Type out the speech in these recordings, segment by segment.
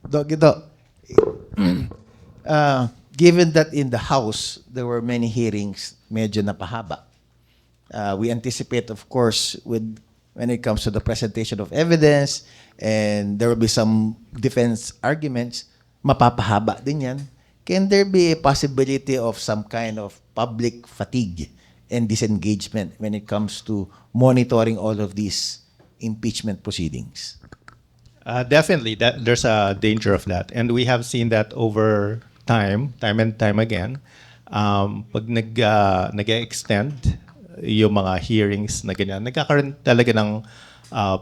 Dogito, given that in the House there were many hearings, medyo napahaba. We anticipate, of course, when it comes to the presentation of evidence, and there will be some defense arguments, mapapahaba din yan. Can there be a possibility of some kind of public fatigue and disengagement when it comes to monitoring all of these impeachment proceedings? Definitely, that there's a danger of that, and we have seen that over time and time again. Pag nag-extend yung mga hearings na ganyan, nagkakaroon talaga ng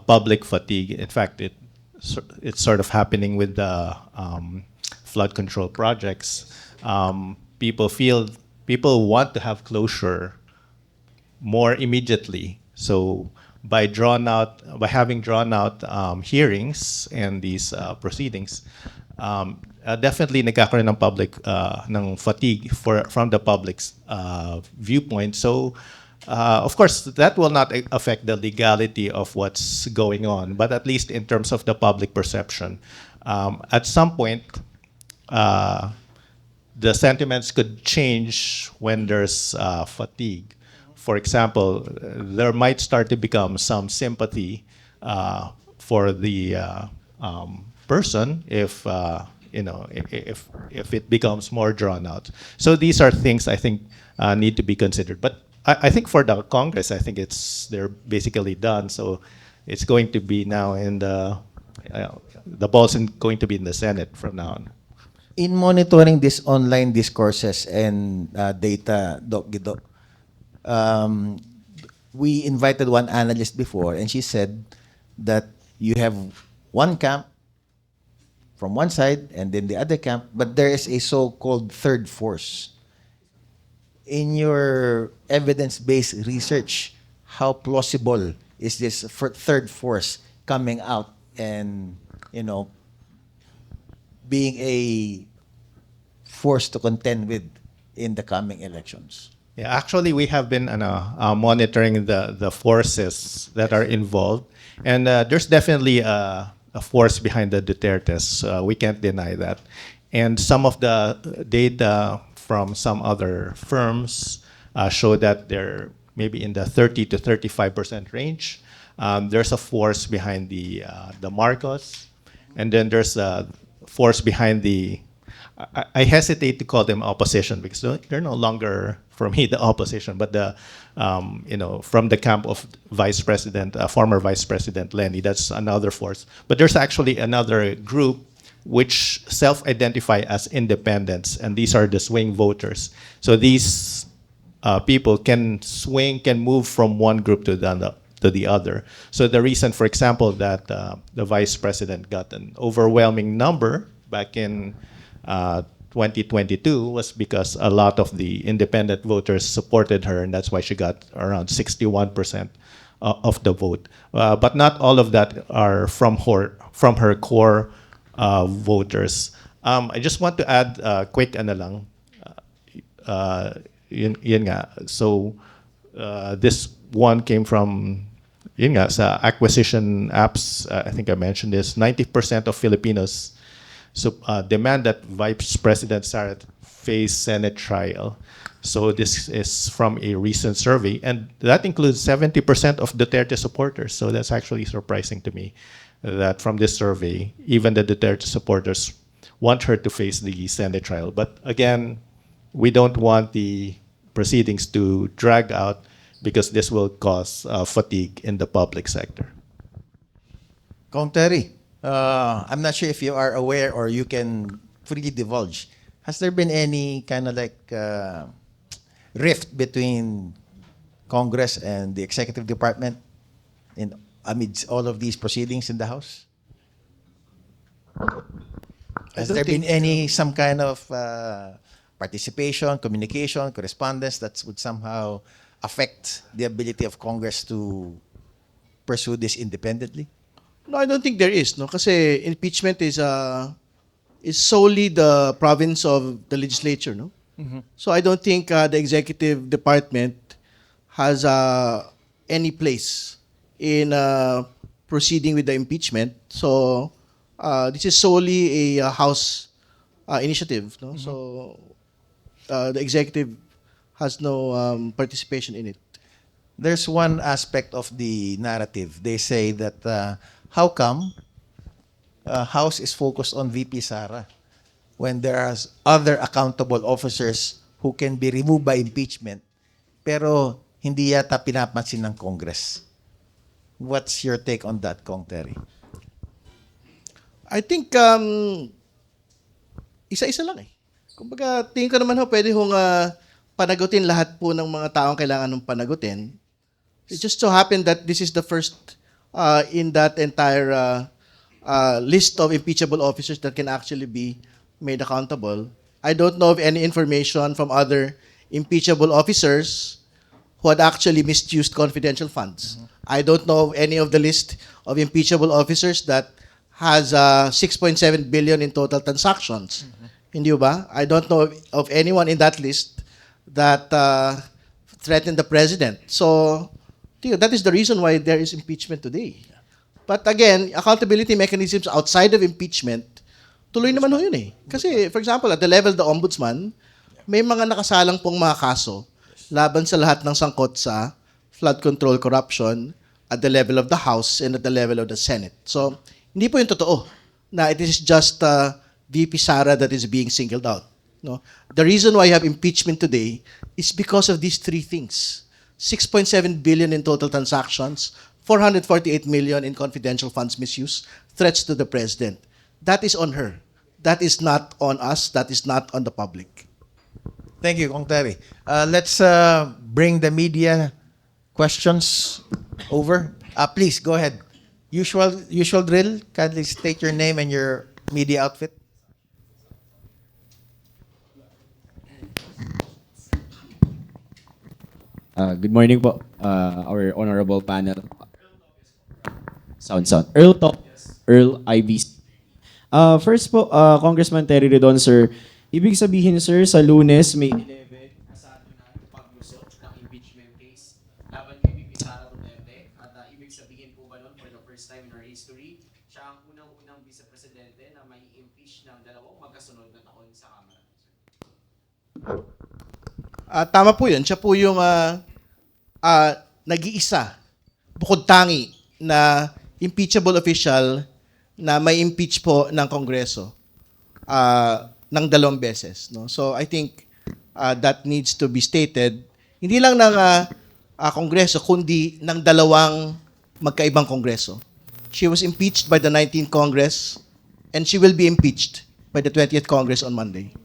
public fatigue. In fact, it's sort of happening with the flood control projects. People want to have closure more immediately. So by having drawn out hearings and these proceedings, definitely nagkakaroon ng public ng fatigue from the public's viewpoint. So of course that will not affect the legality of what's going on, but at least in terms of the public perception, at some point the sentiments could change when there's fatigue. For example, there might start to become some sympathy for the person if if it becomes more drawn out. So these are things I think need to be considered. But I think for the Congress, I think they're basically done. So it's going to be now in the ball's going to be in the Senate from now on. In monitoring these online discourses and data, Doc Guido, we invited one analyst before, and she said that you have one camp from one side and then the other camp, but there is a so-called third force. In your evidence-based research, how plausible is this third force coming out and, being a force to contend with in the coming elections? Yeah, actually, we have been monitoring the forces that are involved, and there's definitely a force behind the Dutertes. We can't deny that. And some of the data from some other firms show that they're maybe in the 30 to 35% range. There's a force behind the Marcos, and then there's a force behind the. I hesitate to call them opposition because they're no longer, for me, the opposition, but from the camp of former Vice President Lenny. That's another force. But there's actually another group which self-identify as independents, and these are the swing voters. So these people can move from one group to the other. So the reason, for example, that the Vice President got an overwhelming number back in 2022 was because a lot of the independent voters supported her, and that's why she got around 61% of the vote. But not all of that are from her core voters. I just want to add quick lang. Yun nga. So this one came from yun nga, sa acquisition apps. I think I mentioned this. 90% of Filipinos demand that Vice President Sara face Senate trial. So this is from a recent survey, and that includes 70% of Duterte supporters. So that's actually surprising to me that from this survey, even the Duterte supporters want her to face the Senate trial. But again, we don't want the proceedings to drag out because this will cause fatigue in the public sector. Kong Terry, I'm not sure if you are aware or you can freely divulge. Has there been any kind of rift between Congress and the executive department amidst all of these proceedings in the House? Has there been some kind of participation, communication, correspondence that would somehow affect the ability of Congress to pursue this independently? No, I don't think there is. No, kasi impeachment is solely the province of the legislature. No, so I don't think the executive department has any place in proceeding with the impeachment. So this is solely a House initiative. No? So the executive has no participation in it. There's one aspect of the narrative. They say that how come House is focused on VP Sara when there are other accountable officers who can be removed by impeachment pero hindi yata pinapansin ng Congress. What's your take on that, Kong Terry? I think isa-isa lang eh. Kumbaga, tingin ko naman pwede hong panagutin lahat po ng mga taong kailangan ng panagutin. It just so happened that this is the first in that entire list of impeachable officers that can actually be made accountable. I don't know of any information from other impeachable officers who had actually misused confidential funds. I don't know of any of the list of impeachable officers that has 6.7 billion in total transactions. Hindi ba? I don't know of anyone in that list that threatened the president. So, that is the reason why there is impeachment today. But again, accountability mechanisms outside of impeachment, tuloy naman ho yun eh. Kasi, for example, at the level of the ombudsman, may mga nakasalang pong mga kaso laban sa lahat ng sangkot sa flood control corruption at the level of the House and at the level of the Senate. So, hindi po yung totoo na it is just VP Sara that is being singled out. No? The reason why you have impeachment today is because of these three things. 6.7 billion in total transactions, 448 million in confidential funds misuse, threats to the president. That is on her. That is not on us. That is not on the public. Thank you, Kong Terry. Let's bring the media questions over. Please, go ahead. Usual drill. Kindly state your name and your media outfit. Good morning po, our honorable panel. Sound. Earl IVC. First po, Congressman Terry Redon, sir. Ibig sabihin, sir, sa Lunes, May 11, kasado na ang paglusot ng impeachment case laban kay VP Sara Duterte. At ibig sabihin po ba nun, for the first time in our history, siya ang unang-unang vice-presidente na may impeach ng dalawang magkasunod na taon sa Kamara. Tama po yun. Siya po yung nag-iisa, bukod tangi, na impeachable official na may impeach po ng Kongreso ng 2 beses. No? So I think that needs to be stated. Hindi lang ng Kongreso, kundi ng 2 magkaibang Kongreso. She was impeached by the 19th Congress and she will be impeached by the 20th Congress on Monday.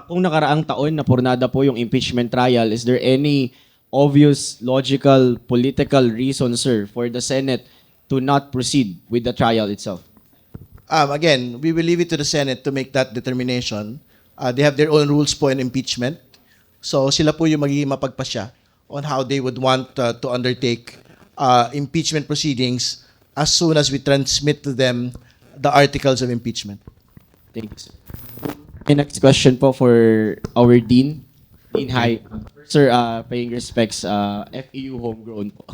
Kung nakaraang taon na pornada po yung impeachment trial, is there any obvious, logical, political reason, sir, for the Senate to not proceed with the trial itself? Again, we will leave it to the Senate to make that determination. They have their own rules po in impeachment. So sila po yung magiging mapagpasya on how they would want to undertake impeachment proceedings as soon as we transmit to them the articles of impeachment. Thank you, sir. My next question po for our Dean. Dean, hi. Sir, paying respects, FEU homegrown po.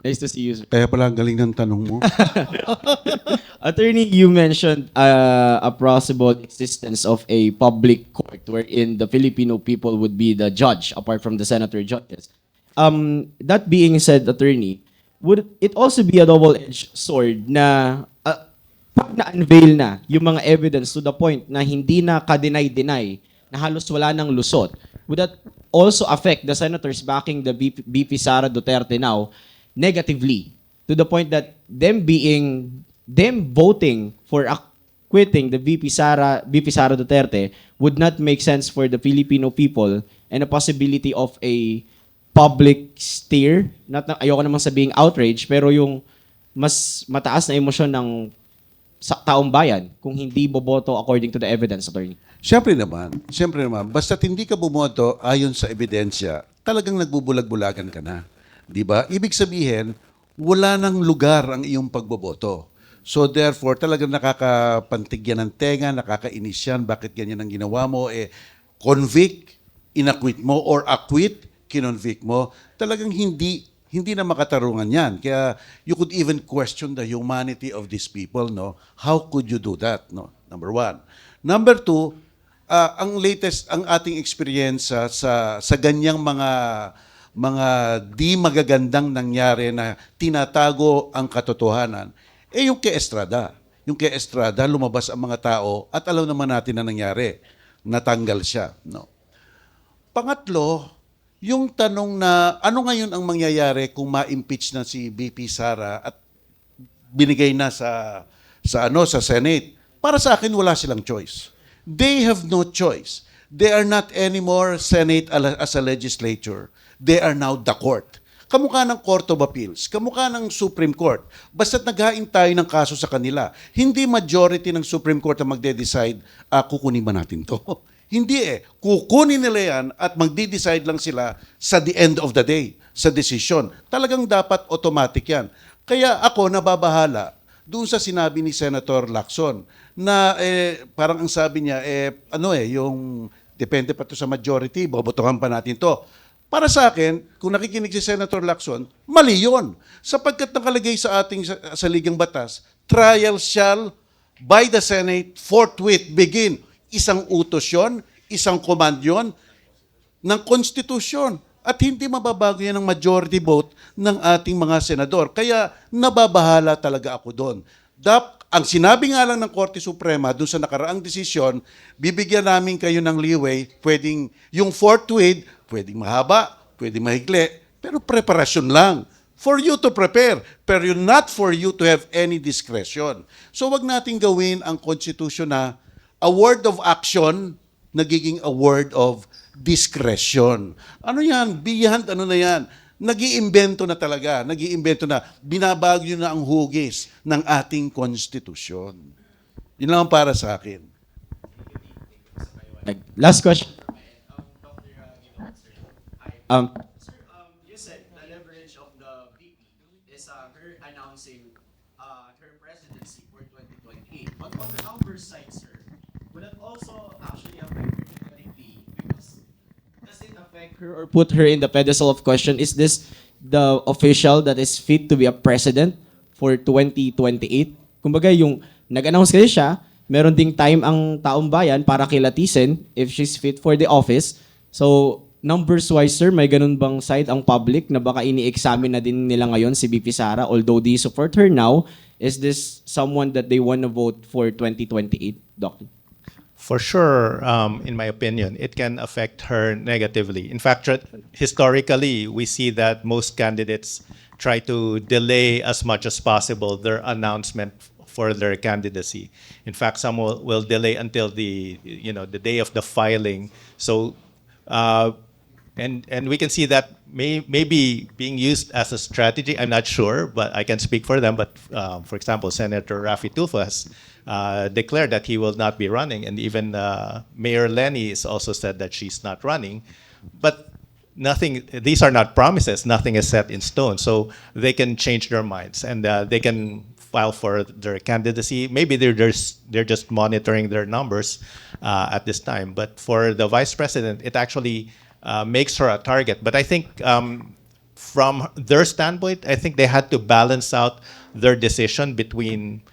Nice to see you, sir. Kaya pala ang galing ng tanong mo. Attorney, you mentioned a possible existence of a public court wherein the Filipino people would be the judge apart from the senator judges. That being said, attorney, would it also be a double-edged sword na pag na-unveil na yung mga evidence to the point na hindi na ka-deny-deny na halos wala ng lusot, would that also affect the senators backing the VP Sara Duterte now negatively to the point that them voting for acquitting the VP Sara Duterte would not make sense for the Filipino people and a possibility of a public stir, ayoko namang sabihing outrage, pero yung mas mataas na emosyon ng sa taong bayan kung hindi boboto according to the evidence, attorney? Siyempre naman, basta't hindi ka bumoto ayon sa ebidensya, talagang nagbubulag-bulagan ka na. Di ba? Ibig sabihin, wala nang lugar ang iyong pagboboto. So therefore, talagang nakakapantig yan ng tenga, nakakainis yan, bakit ganyan ang ginawa mo, convict, inacquit mo, or acquit, kinonvict mo, talagang hindi Hindi na makatarungan yan. Kaya you could even question the humanity of these people, no? How could you do that, no? Number one. Number two, ang ating experience sa ganyang mga di magagandang nangyari na tinatago ang katotohanan, yung kay Estrada. Yung kay Estrada, lumabas ang mga tao at alam naman natin na nangyari. Natanggal siya, no? Pangatlo, yung tanong na ano ngayon ang mangyayari kung ma-impeach na si BP Sara at binigay na sa Senate. Para sa akin wala silang choice. They have no choice. They are not anymore Senate as a legislature. They are now the court. Kamukha ng Court of Appeals, kamukha ng Supreme Court. Basta't naghain tayo ng kaso sa kanila, hindi majority ng Supreme Court ang magde-decide, kukunin ba natin to? Hindi kukunin nila yan at magde-decide lang sila sa the end of the day, sa decision. Talagang dapat automatic yan. Kaya ako nababahala doon sa sinabi ni Senator Lacson na parang ang sabi niya, yung depende pa to sa majority, bobotohan pa natin to. Para sa akin, kung nakikinig si Senator Lacson, mali yun. Sapagkat nakalagay sa ating sa ligang batas, trial shall by the Senate forthwith begin. Isang utos yun, isang command yun ng konstitusyon. At hindi mababago yan ng majority vote ng ating mga senador. Kaya nababahala talaga ako doon. Ang sinabi nga lang ng Korte Suprema doon sa nakaraang desisyon, bibigyan namin kayo ng leeway, pwedeng yung forthwith, pwedeng mahaba, pwedeng mahigli, pero preparasyon lang. For you to prepare, pero not for you to have any discretion. So wag natin gawin ang Constitution na a word of action nagiging a word of discretion. Ano yan? Beyond ano na yan? Nag-iimbento na talaga. Nag-iimbento na. Binabago na ang hugis ng ating konstitusyon. Yun lang ang para sa akin. Last question. You said the leverage of the VP is her announcing her presidency for 2028. But on the numbers side, sir, will it also actually affect her negatively? Because does it affect her or put her in the pedestal of question? Is this the official that is fit to be a president for 2028? Kumbaga, yung nag-announce kasi siya, meron ding time ang taong bayan para kilatisin if she's fit for the office. So, numbers-wise, sir, may ganun bang side ang public na baka ini-examine na din nila ngayon si BP Sara? Although they support her now, is this someone that they want to vote for 2028, Doctor? For sure, in my opinion, it can affect her negatively. In fact, historically, we see that most candidates try to delay as much as possible their announcement for their candidacy. In fact, some will delay until the day of the filing. So, and we can see that maybe being used as a strategy. I'm not sure, but I can speak for them. But for example, Senator Raffy Tulfo has declared that he will not be running, and even Mayor Lenny has also said that she's not running. But nothing; these are not promises. Nothing is set in stone, so they can change their minds and they can file for their candidacy. Maybe they're just monitoring their numbers at this time. But for the vice president, it actually makes her a target. But I think from their standpoint, I think they had to balance out their decision between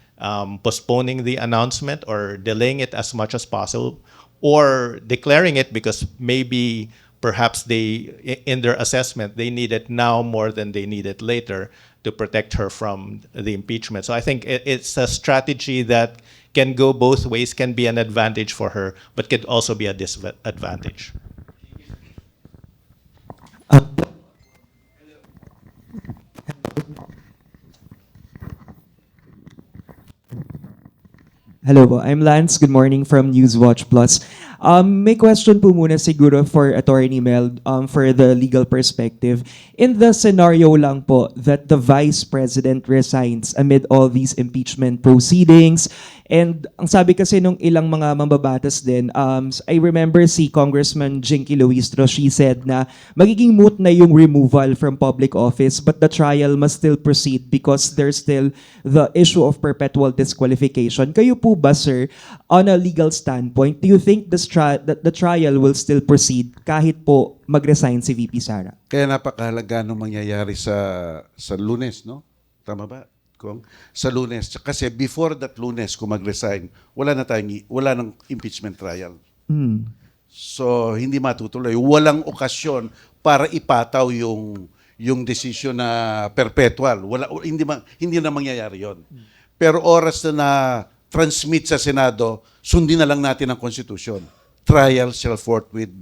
postponing the announcement or delaying it as much as possible, or declaring it because maybe perhaps they, in their assessment, they need it now more than they need it later to protect her from the impeachment. So I think it's a strategy that can go both ways, can be an advantage for her, but could also be a disadvantage. Hello po, I'm Lance. Good morning from Newswatch Plus. May question po muna siguro for Attorney Mel for the legal perspective. In the scenario lang po that the Vice President resigns amid all these impeachment proceedings, and ang sabi kasi nung ilang mga mambabatas din, I remember si Congressman Jinky Luistro, she said na magiging moot na yung removal from public office but the trial must still proceed because there's still the issue of perpetual disqualification. Kayo po ba, sir, on a legal standpoint, do you think the the trial will still proceed kahit po mag-resign si VP Sara. Kaya napakahalaga nung mangyayari sa Lunes, no? Tama ba? Kung sa Lunes. Kasi before that Lunes, kung mag-resign, wala nang impeachment trial. So, hindi matutuloy. Walang okasyon para ipataw yung desisyon na perpetual. Hindi na mangyayari yon. Pero oras na transmit sa Senado, sundin na lang natin ang konstitusyon. Trial shall forthwith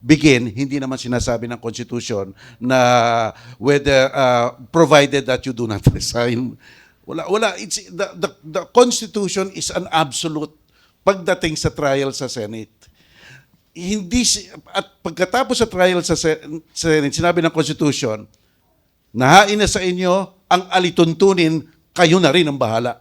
begin. Hindi naman sinasabi ng konstitusyon na whether provided that you do not resign. Wala. It's the constitution is an absolute pagdating sa trial sa Senate. At pagkatapos sa trial sa Senate, sinabi ng Constitution, nahain na sa inyo ang alituntunin, kayo na rin ang bahala.